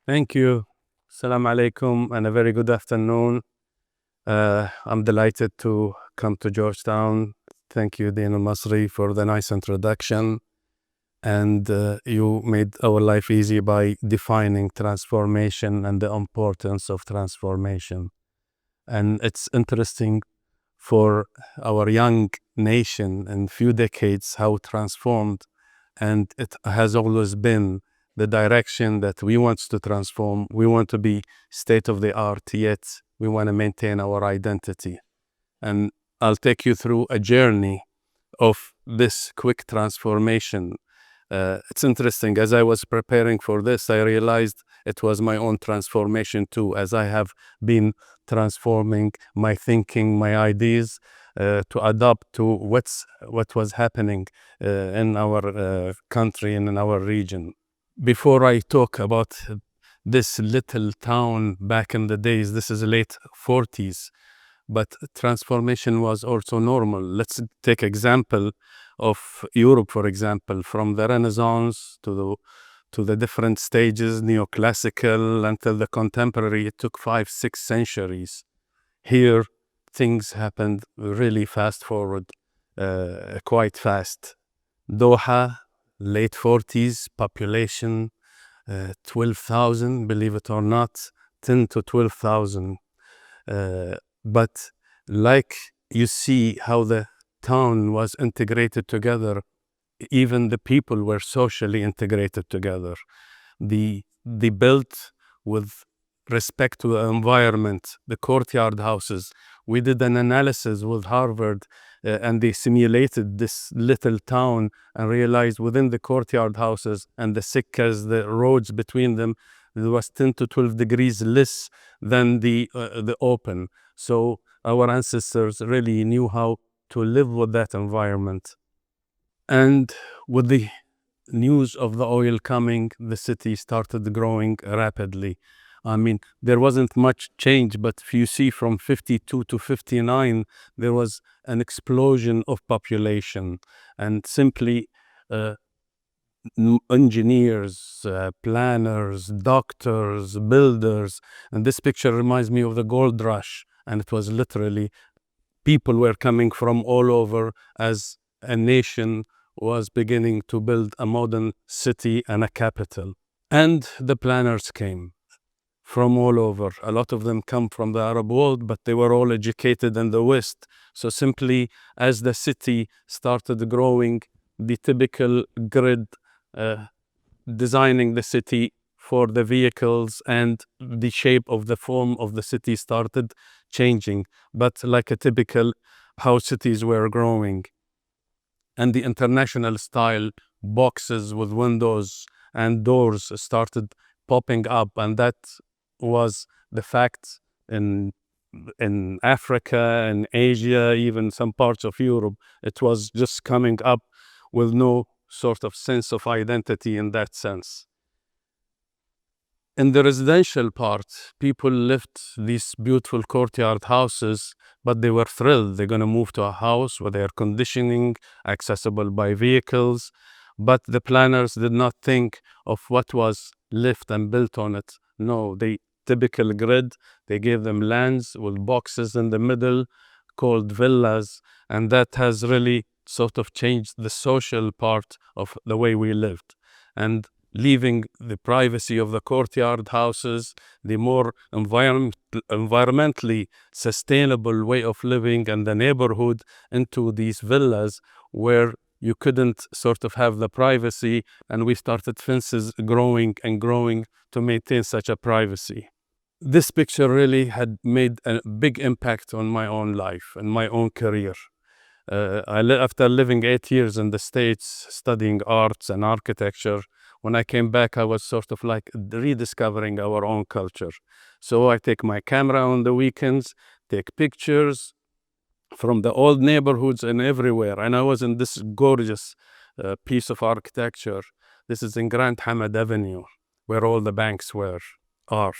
Thank you. Assalamu alaikum and a very good afternoon. I'm delighted to come to Georgetown. Thank you, Dean al-Masri, for the nice introduction. And you made our life easy by defining transformation and the importance of transformation. And it's interesting for our young nation in few decades how transformed, and it has always been the direction that we want to transform. We want to be state of the art, yet we want to maintain our identity. And I'll take you through a journey of this quick transformation. It's interesting, as I was preparing for this, I realized it was my own transformation too, as I have been transforming my thinking, my ideas, to adapt to what was happening in our country and in our region. Before I talk about this little town back in the days, this is late 40s, but transformation was also normal. Let's take example of Europe, for example, from the Renaissance to the different stages, neoclassical until the contemporary. It took 5-6 centuries. Here, things happened really fast forward, quite fast. Doha, late 40s, population 12,000, believe it or not, 10 to 12,000. But like you see how the town was integrated together, even the people were socially integrated together. They built with respect to the environment, the courtyard houses. We did an analysis with Harvard and they simulated this little town and realized within the courtyard houses and the sikkas, the roads between them, there was 10 to 12 degrees less than the open. So our ancestors really knew how to live with that environment. And with the news of the oil coming, the city started growing rapidly. I mean, there wasn't much change, but if you see from 52 to 59, there was an explosion of population, and simply engineers, planners, doctors, builders. And this picture reminds me of the gold rush, and it was literally people were coming from all over as a nation was beginning to build a modern city and a capital. And the planners came from all over. A lot of them come from the Arab world, but they were all educated in the West. So simply as the city started growing, the typical grid designing the city for the vehicles and the shape of the form of the city started changing, but like a typical how cities were growing. And the international style boxes with windows and doors started popping up, and that was the fact in Africa and Asia, even some parts of Europe. It was just coming up with no sort of sense of identity in that sense. In the residential part, people lived these beautiful courtyard houses, but they were thrilled. They're going to move to a house with air conditioning, accessible by vehicles. But the planners did not think of what was left and built on it. No, they typical grid. They gave them lands with boxes in the middle called villas. And that has really sort of changed the social part of the way we lived. And leaving the privacy of the courtyard houses, the more environmentally sustainable way of living and the neighborhood into these villas where you couldn't sort of have the privacy, and we started fences growing and growing to maintain such a privacy. This picture really had made a big impact on my own life and my own career. After living 8 years in the States, studying arts and architecture, when I came back, I was sort of like rediscovering our own culture. So I take my camera on the weekends, take pictures from the old neighborhoods and everywhere. And I was in this gorgeous piece of architecture. This is in Grand Hamad Avenue, where all the banks are.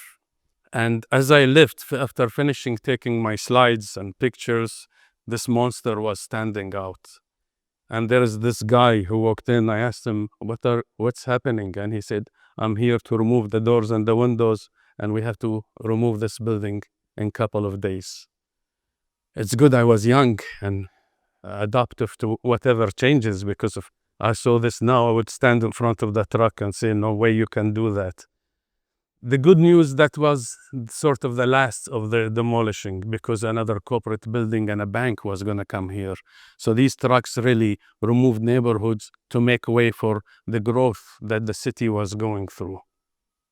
And as I left, after finishing taking my slides and pictures, this monster was standing out. And there is this guy who walked in. I asked him, what's happening? And he said, I'm here to remove the doors and the windows, and we have to remove this building in a couple of days. It's good I was young and adaptive to whatever changes, because if I saw this now, I would stand in front of the truck and say, no way you can do that. The good news, that was sort of the last of the demolishing, because another corporate building and a bank was going to come here. So these trucks really removed neighborhoods to make way for the growth that the city was going through.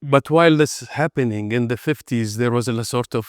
But while this happening in the 50s, there was a sort of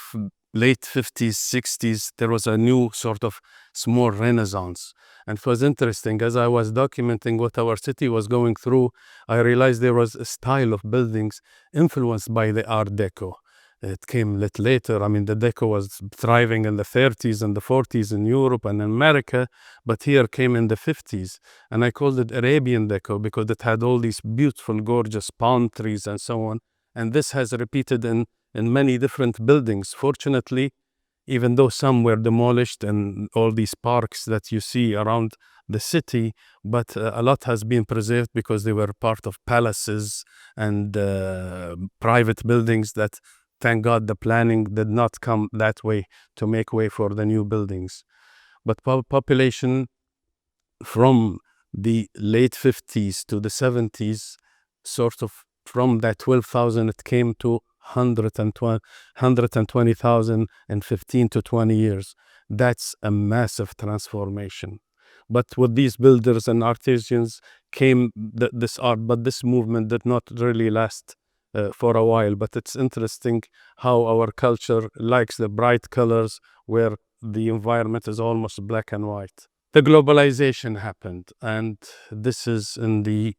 late 50s, 60s, there was a new sort of small renaissance. And it was interesting. As I was documenting what our city was going through, I realized there was a style of buildings influenced by the Art Deco. It came a little later. I mean, the Deco was thriving in the 30s and the 40s in Europe and in America, but here came in the 50s. And I called it Arabian Deco because it had all these beautiful, gorgeous palm trees and so on. And this has repeated in many different buildings. Fortunately, even though some were demolished and all these parks that you see around the city, but a lot has been preserved because they were part of palaces and private buildings that, thank God, the planning did not come that way to make way for the new buildings. But population from the late 50s to the 70s, sort of from that 12,000, it came to 120,000 in 15 to 20 years. That's a massive transformation. But with these builders and artisans came this art, but this movement did not really last for a while. But it's interesting how our culture likes the bright colors where the environment is almost black and white. The globalization happened, and this is in the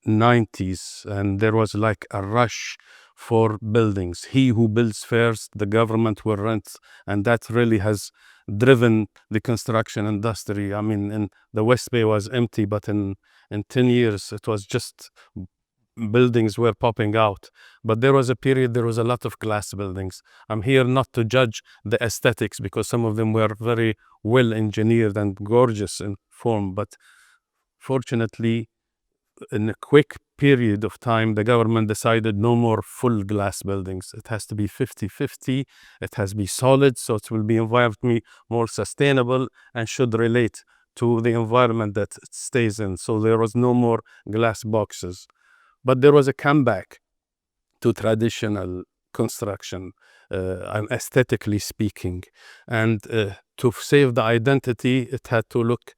90s, and there was like a rush for buildings. He who builds first, the government will rent, and that really has driven the construction industry. I mean, in the West Bay was empty, but in 10 years, it was just buildings were popping out. But there was a period, there was a lot of glass buildings. I'm here not to judge the aesthetics, because some of them were very well engineered and gorgeous in form, but fortunately, in a quick period of time, the government decided no more full glass buildings. It has to be 50-50. It has to be solid, so it will be environmentally more sustainable and should relate to the environment that it stays in. So there was no more glass boxes. But there was a comeback to traditional construction, aesthetically speaking. And to save the identity, it had to look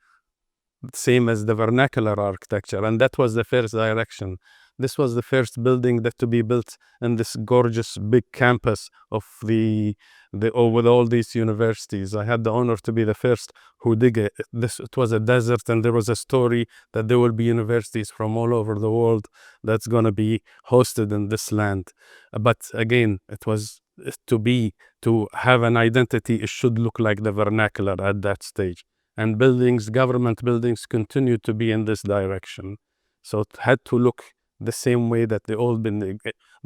same as the vernacular architecture, and that was the first direction. This was the first building that to be built in this gorgeous big campus of with all these universities. I had the honor to be the first who dig it. It was a desert, and there was a story that there will be universities from all over the world that's going to be hosted in this land. But again, it was to have an identity. It should look like the vernacular at that stage. And buildings, government buildings, continued to be in this direction. So it had to look the same way that the old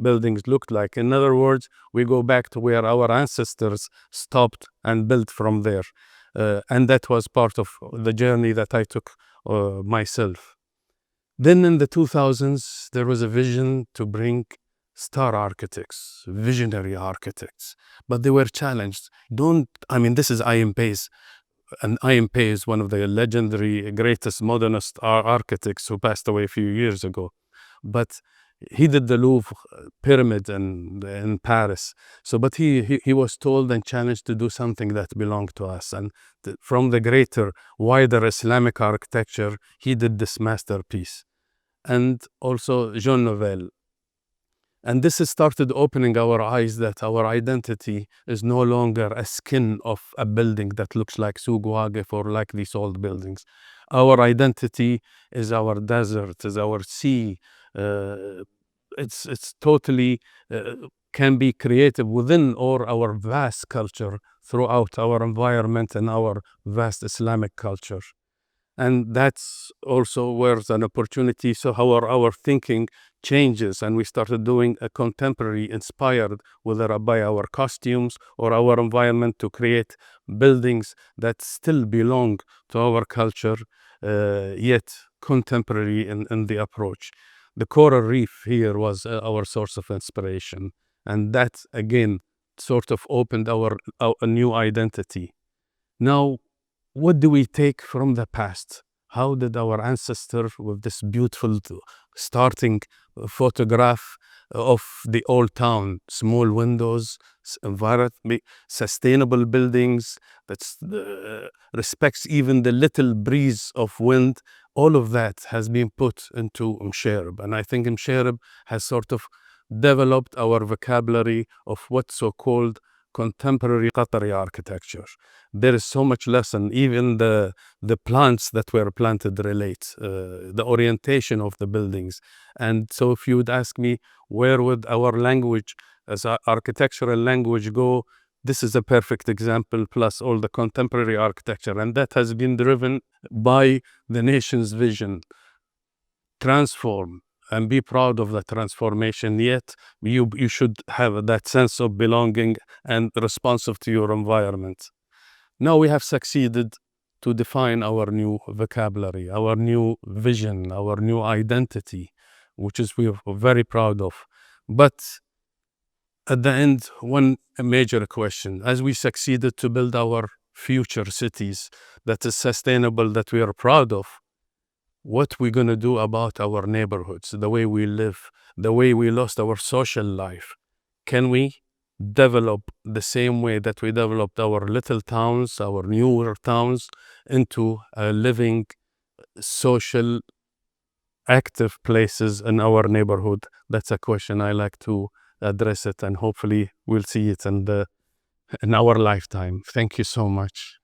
buildings looked like. In other words, we go back to where our ancestors stopped and built from there. And that was part of the journey that I took myself. Then in the 2000s, there was a vision to bring star architects, visionary architects, but they were challenged. This is I.M. Pei's. And I.M. Pei is one of the legendary greatest modernist architects who passed away a few years ago. But he did the Louvre pyramid in Paris. But he was told and challenged to do something that belonged to us. And from the greater, wider Islamic architecture, he did this masterpiece. And also Jean Nouvel. And this has started opening our eyes that our identity is no longer a skin of a building that looks like Souk Waqif or like these old buildings. Our identity is our desert, is our sea. It's totally can be created within our vast culture throughout our environment and our vast Islamic culture. And that's also where an opportunity. So how our thinking changes, and we started doing a contemporary inspired, whether by our costumes or our environment, to create buildings that still belong to our culture, yet contemporary in the approach. The coral reef here was our source of inspiration, and that again sort of opened a new identity. Now, what do we take from the past? How did our ancestors, with this beautiful starting photograph of the old town, small windows, sustainable buildings that respects even the little breeze of wind, all of that has been put into Msherb. And I think Msherb has sort of developed our vocabulary of what's so-called contemporary Qatari architecture. There is so much lesson, even the plants that were planted relate, the orientation of the buildings. And so if you would ask me, where would our language as architectural language go, this is a perfect example, plus all the contemporary architecture. And that has been driven by the nation's vision. Transform and be proud of the transformation, yet you should have that sense of belonging and responsive to your environment. Now we have succeeded to define our new vocabulary, our new vision, our new identity, which is we're very proud of. But at the end, one major question, as we succeeded to build our future cities that is sustainable, that we are proud of, what we're going to do about our neighborhoods, the way we live, the way we lost our social life. Can we develop the same way that we developed our little towns, our newer towns, into living, social, active places in our neighborhood? That's a question I like to address it, and hopefully we'll see it in our lifetime. Thank you so much.